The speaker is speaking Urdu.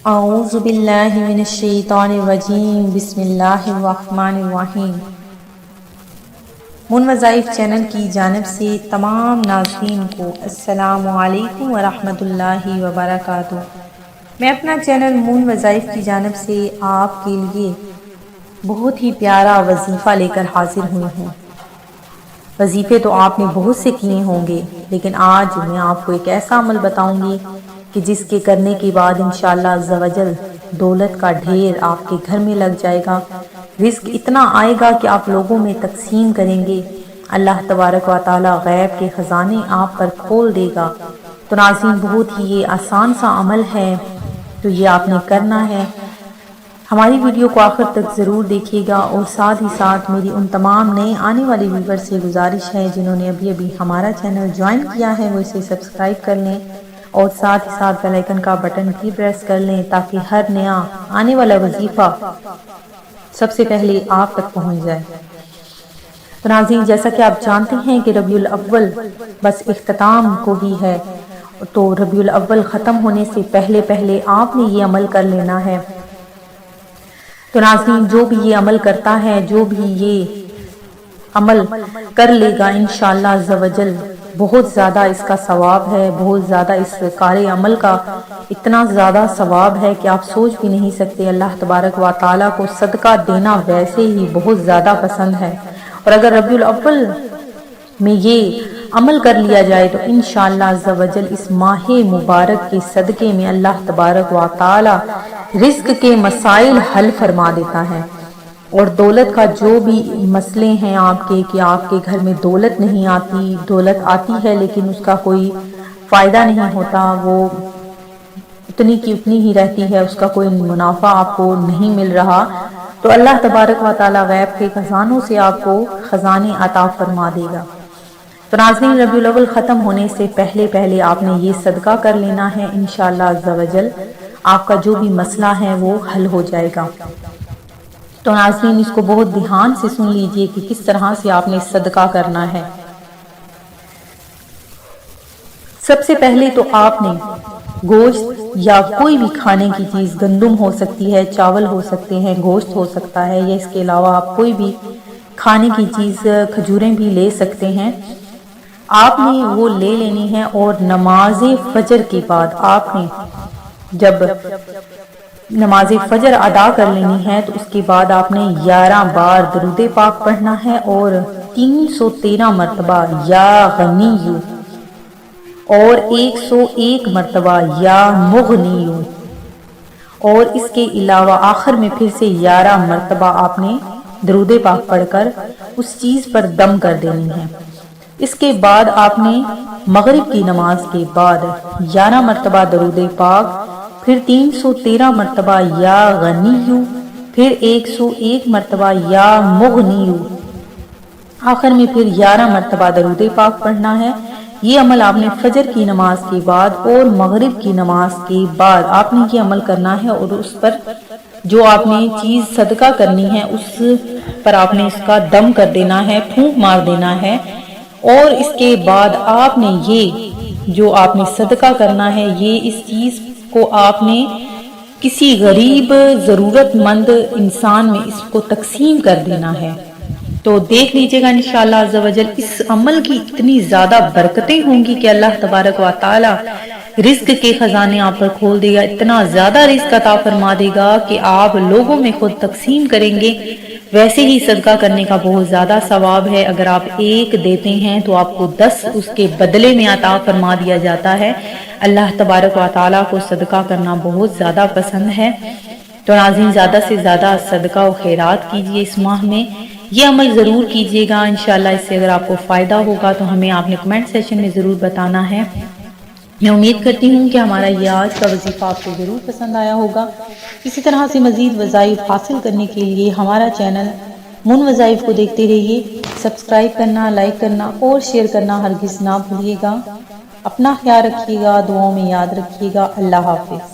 اعوذ باللہ من الشیطان الرجیم، بسم اللہ الرحمن الرحیم۔ من وظائف چینل کی جانب سے تمام ناظرین کو السلام علیکم ورحمۃ اللہ وبرکاتہ۔ میں اپنا چینل من وظائف کی جانب سے آپ کے لیے بہت ہی پیارا وظیفہ لے کر حاضر ہوئی ہوں۔ وظیفے تو آپ نے بہت سے کیے ہوں گے، لیکن آج میں آپ کو ایک ایسا عمل بتاؤں گی کہ جس کے کرنے کے بعد انشاءاللہ عز و جل دولت کا ڈھیر آپ کے گھر میں لگ جائے گا، رزق اتنا آئے گا کہ آپ لوگوں میں تقسیم کریں گے، اللہ تبارک و تعالی غیب کے خزانے آپ پر کھول دے گا۔ تو ناظرین، بہت ہی یہ آسان سا عمل ہے، تو یہ آپ نے کرنا ہے۔ ہماری ویڈیو کو آخر تک ضرور دیکھیے گا، اور ساتھ ہی ساتھ میری ان تمام نئے آنے والے ویور سے گزارش ہے جنہوں نے ابھی ہمارا چینل جوائن کیا ہے وہ اسے سبسکرائب کر لیں، اور ساتھ ہی ساتھ بیل آئیکن کا بٹن بھی پریس کر لیں تاکہ ہر نیا آنے والا وظیفہ سب سے پہلے آپ تک پہنچ جائے۔ تو ناظرین، جیسا کہ آپ جانتے ہیں کہ ربیع الاول بس اختتام کو ہی ہے، تو ربیع الاول ختم ہونے سے پہلے آپ نے یہ عمل کر لینا ہے۔ تو ناظرین، جو بھی یہ عمل کرتا ہے، جو بھی یہ عمل کر لے گا، انشاءاللہ عز و جل بہت زیادہ اس کا ثواب ہے، بہت زیادہ اس کارے عمل کا اتنا زیادہ ثواب ہے کہ آپ سوچ بھی نہیں سکتے۔ اللہ تبارک و تعالیٰ کو صدقہ دینا ویسے ہی بہت زیادہ پسند ہے، اور اگر ربیع الاول میں یہ عمل کر لیا جائے تو انشاءاللہ عز و جل اس ماہ مبارک کے صدقے میں اللہ تبارک و تعالی رزق کے مسائل حل فرما دیتا ہے، اور دولت کا جو بھی مسئلے ہیں آپ کے کہ آپ کے گھر میں دولت نہیں آتی، دولت آتی ہے لیکن اس کا کوئی فائدہ نہیں ہوتا، وہ اتنی کی اتنی ہی رہتی ہے، اس کا کوئی منافع آپ کو نہیں مل رہا، تو اللہ تبارک و تعالی غیب کے خزانوں سے آپ کو خزانے عطا فرما دے گا۔ تو ناظرین، ربیع الاول ختم ہونے سے پہلے آپ نے یہ صدقہ کر لینا ہے، انشاءاللہ عز و جل آپ کا جو بھی مسئلہ ہے وہ حل ہو جائے گا۔ تو ناظرین، اس کو بہت دھیان سے سن لیجئے کہ کس طرح سے آپ نے صدقہ کرنا ہے۔ سب سے پہلے تو آپ نے گوشت یا کوئی بھی کھانے کی چیز، گندم ہو سکتی ہے، چاول ہو سکتے ہیں، گوشت ہو سکتا ہے، یا اس کے علاوہ آپ کوئی بھی کھانے کی چیز، کھجوریں بھی لے سکتے ہیں، آپ نے وہ لے لینی ہے، اور نماز فجر کے بعد آپ نے جب نماز فجر ادا کر لینی ہے تو اس کے بعد آپ نے 11 بار درود پاک پڑھنا ہے، اور 313 مرتبہ یا غنی، اور 101 مرتبہ یا مغنی، اور اس کے علاوہ آخر میں پھر سے 11 مرتبہ آپ نے درود پاک پڑھ کر اس چیز پر دم کر دینی ہے۔ اس کے بعد آپ نے مغرب کی نماز کے بعد 11 مرتبہ درود پاک، پھر 313 مرتبہ یا غنی، پھر 101 مرتبہ یا مغنی، آخر میں پھر 11 مرتبہ درود پاک پڑھنا ہے۔ یہ عمل آپ نے فجر کی نماز کے بعد اور مغرب کی نماز کے بعد آپ نے یہ عمل کرنا ہے، اور اس پر جو آپ نے چیز صدقہ کرنی ہے اس پر آپ نے اس کا دم کر دینا ہے، پھونک مار دینا ہے، اور اس کے بعد آپ نے یہ جو آپ نے صدقہ کرنا ہے، یہ اس چیز کو آپ نے کسی غریب ضرورت مند انسان میں اس کو تقسیم کر دینا ہے۔ تو دیکھ لیجئے گا انشاءاللہ عز و جل اس عمل کی اتنی زیادہ برکتیں ہوں گی کہ اللہ تبارک و تعالی رزق کے خزانے آپ پر کھول دے گا، اتنا زیادہ رزق عطا فرما دے گا کہ آپ لوگوں میں خود تقسیم کریں گے۔ ویسے ہی صدقہ کرنے کا بہت زیادہ ثواب ہے، اگر آپ 1 دیتے ہیں تو آپ کو 10 اس کے بدلے میں عطا فرما دیا جاتا ہے۔ اللہ تبارک و تعالیٰ کو صدقہ کرنا بہت زیادہ پسند ہے، تو ناظرین زیادہ سے زیادہ صدقہ و خیرات کیجئے اس ماہ میں، یہ عمل ضرور کیجئے گا، انشاءاللہ اس سے اگر آپ کو فائدہ ہوگا تو ہمیں آپ نے کمنٹ سیکشن میں ضرور بتانا ہے۔ میں امید کرتی ہوں کہ ہمارا یہ آج کا وظیفہ آپ کو ضرور پسند آیا ہوگا۔ اسی طرح سے مزید وظائف حاصل کرنے کے لیے ہمارا چینل من وظائف کو دیکھتے رہیے، سبسکرائب کرنا، لائک کرنا اور شیئر کرنا ہرگز نہ بھولیے گا۔ اپنا خیال رکھیے گا، دعاؤں میں یاد رکھیے گا۔ اللہ حافظ۔